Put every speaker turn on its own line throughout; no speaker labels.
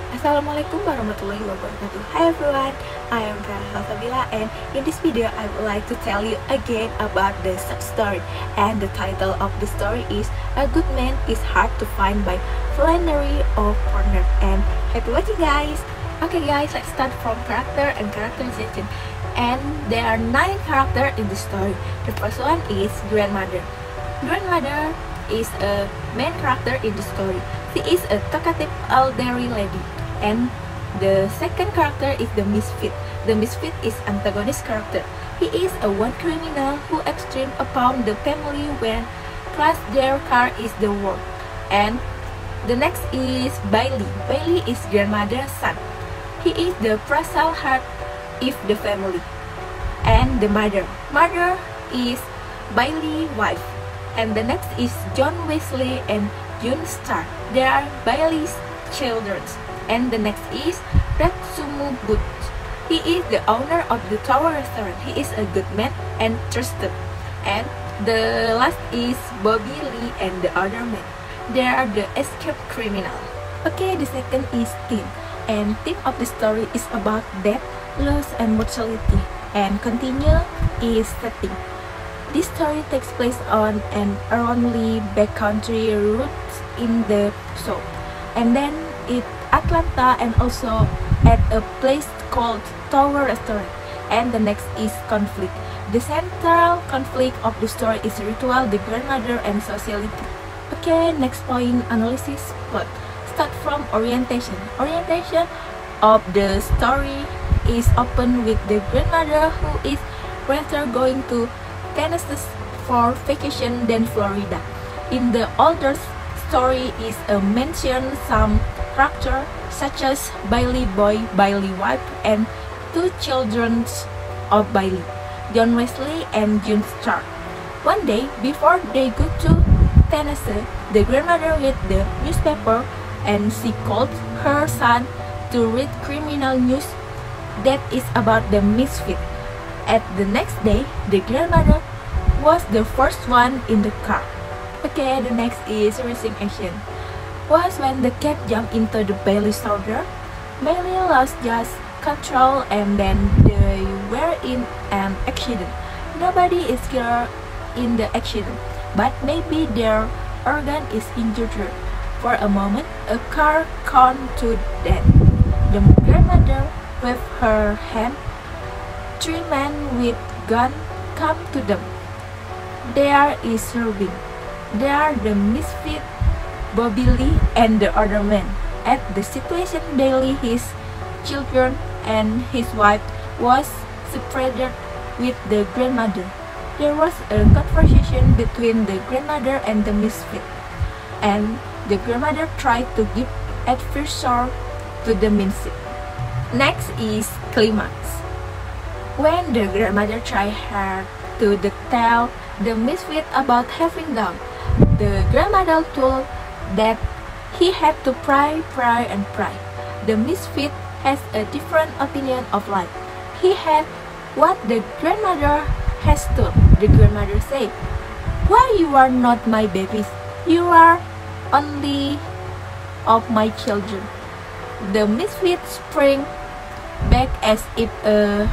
Assalamualaikum warahmatullahi wabarakatuh. Hi everyone, I am Farah Sabila, and in this video I would like to tell you again about the sub story. And the title of the story is A Good Man is Hard to Find by Flannery O'Connor. And happy watching guys! Okay guys, let's start from character and characterization. And there are 9 characters in the story. The first one is Grandmother. Grandmother is a main character in the story. She is a talkative elderly lady. And the second character is the Misfit. The Misfit is antagonist character. He is a one criminal who extreme upon the family when class their car is the world. And the next is Bailey. Bailey is grandmother's son. He is the fragile heart of the family. And the mother. Mother is Bailey's wife. And the next is John Wesley and June Starr. They are Bailey's children. And the next is Ratsumu Boots. He is the owner of the Tower Restaurant. He is a good man and trusted. And the last is Bobby Lee and the other man. They are the escaped criminal. Okay, the second is Theme. And theme of the story is about death, loss, and mortality. And continue is setting. This story takes place on an early backcountry route in the South. And then it Atlanta and also at a place called Tower Restaurant. And the next is conflict. The central conflict of the story is ritual, the grandmother, and sociality. Okay, next point, analysis plot. Start from orientation. Orientation of the story is open with the grandmother who is rather going to Tennessee for vacation than Florida. In the older story is mentioned some characters such as Bailey boy, Bailey wife, and 2 children of Bailey, John Wesley and June Starr. One day before they go to Tennessee, the grandmother read the newspaper and she called her son to read criminal news that is about the misfit. At the next day, the grandmother was the first one in the car. Okay, the next is racing action. Was when the cat jumped into the Bailey shoulder. Bailey lost just control and then they were in an accident. Nobody is killed in the accident, but maybe their organ is injured. For a moment, a car come to them. The grandmother waved her hand. 3 men with guns come to them. There is serving. They are the misfit, Bobby Lee, and the other man. At the situation, Bailey, his children, and his wife was separated with the grandmother. There was a conversation between the grandmother and the misfit, and the grandmother tried to give advice to the misfit. Next is climax. When the grandmother tried hard to tell the misfit about having down, the grandmother told that he had to pray, pray, and pray. The misfit has a different opinion of life. He had what the grandmother has told. The grandmother said, "Why you are not my babies? You are only of my children." The misfit sprang back as if a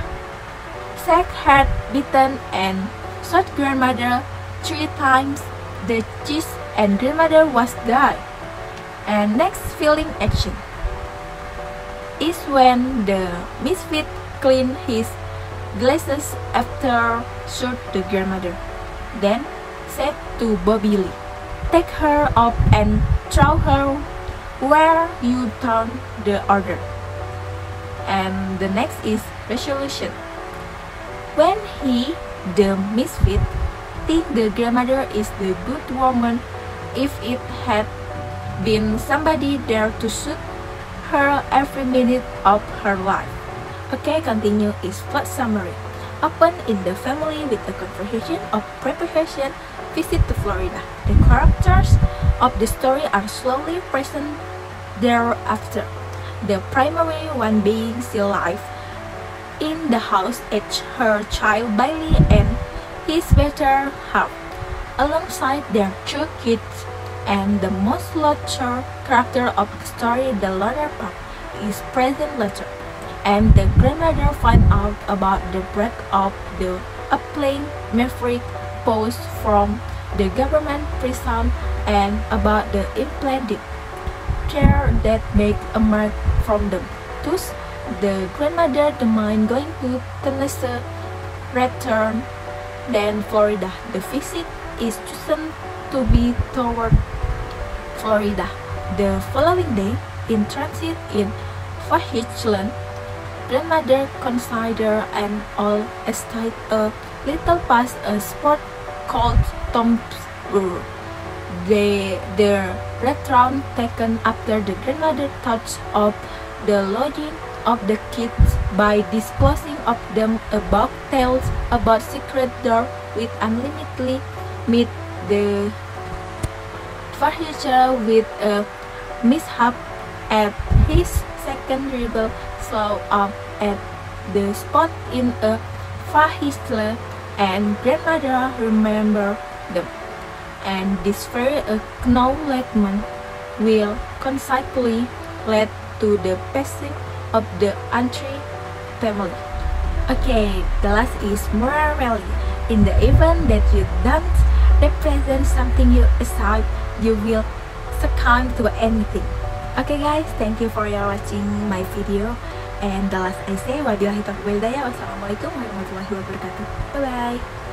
sack had bitten and shot grandmother 3 times the chest, and grandmother was died. And next feeling action is when the misfit cleaned his glasses after shot the grandmother. Then said to Bobby Lee, "Take her up and throw her where you turn the order." And the next is resolution. When he, the misfit, think the grandmother is the good woman, if it had been somebody there to shoot her every minute of her life. Okay, continue is plot summary. Open in the family with a conversation of preparation visit to Florida. The characters of the story are slowly present thereafter. The primary one being still alive in the house as her child Bailey and his better half, alongside their 2 kids, and the most larger character of the story, the latter part, is present later, and the grandmother finds out about the break of the airplane Maverick post from the government prison and about the implanted tear that make a mark from them. Thus, the grandmother determined going to Tennessee, return, then Florida. The visit is chosen to be toward Florida. The following day, in transit in Fahishland, grandmother considered an old estate a little past a spot called Tombsburg. Their restaurant taken after the grandmother thought of the lodging of the kids by disclosing of them about tales about secret door with unlimitedly meet the furniture with a mishap at his second rebel slow up at the spot in a Fahisla, and grandmother remember them, and this very acknowledgement will consequently lead to the passing of the Antri family. Okay, the last is moral value. In the event that you don't represent something you accept, you will succumb to anything. Okay guys, thank you for your watching my video. And the last I say, wabillahi taufiq wal hidayah. Wassalamualaikum warahmatullahi wabarakatuh. Bye bye.